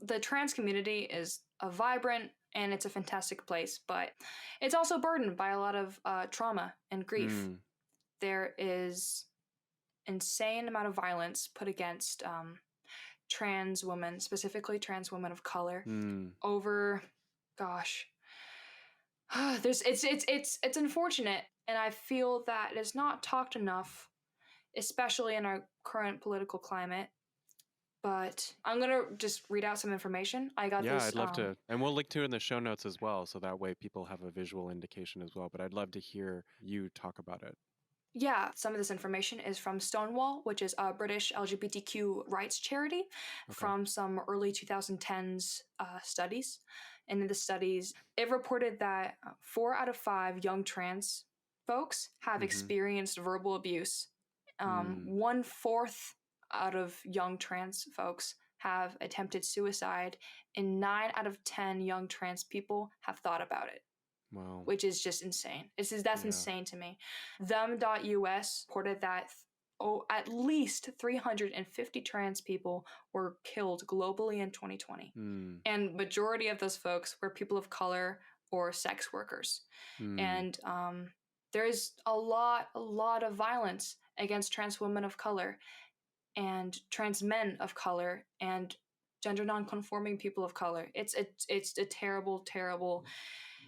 the trans community is a vibrant and it's a fantastic place, but it's also burdened by a lot of trauma and grief. There is insane amount of violence put against trans women, specifically trans women of color, over, gosh, it's unfortunate, and I feel that it is not talked enough, especially in our current political climate. But I'm gonna just read out some information. I got this. I'd love to, and we'll link to it in the show notes as well, so that way people have a visual indication as well. But I'd love to hear you talk about it. Yeah, some of this information is from Stonewall, which is a British LGBTQ rights charity, from some early 2010s studies. And in the studies, it reported that 4 out of 5 young trans folks have experienced verbal abuse. 1/4 out of young trans folks have attempted suicide, and 9 out of 10 young trans people have thought about it. Wow. Which is just insane. That's insane to me. Them.us reported that at least 350 trans people were killed globally in 2020. And majority of those folks were people of color or sex workers. And there's a lot of violence against trans women of color and trans men of color and gender non-conforming people of color. It's a terrible, terrible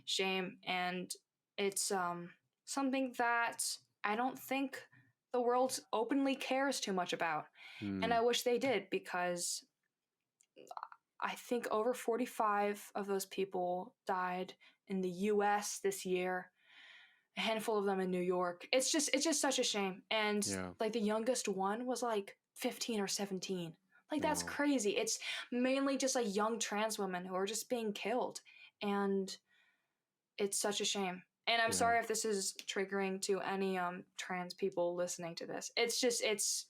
shame, and it's something that I don't think the world openly cares too much about. And I wish they did, because I think over 45 of those people died in the US this year, a handful of them in New York. It's just such a shame. And like the youngest one was like 15 or 17. Like that's crazy. It's mainly just like young trans women who are just being killed, and it's such a shame. And I'm sorry if this is triggering to any trans people listening to this. It's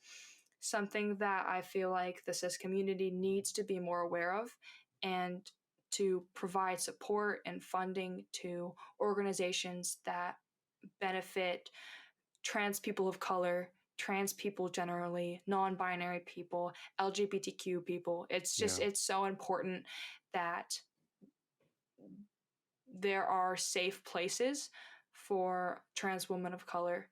something that I feel like the cis community needs to be more aware of, and to provide support and funding to organizations that benefit trans people of color, trans people generally, non-binary people, LGBTQ people. It's just it's so important that there are safe places for trans women of color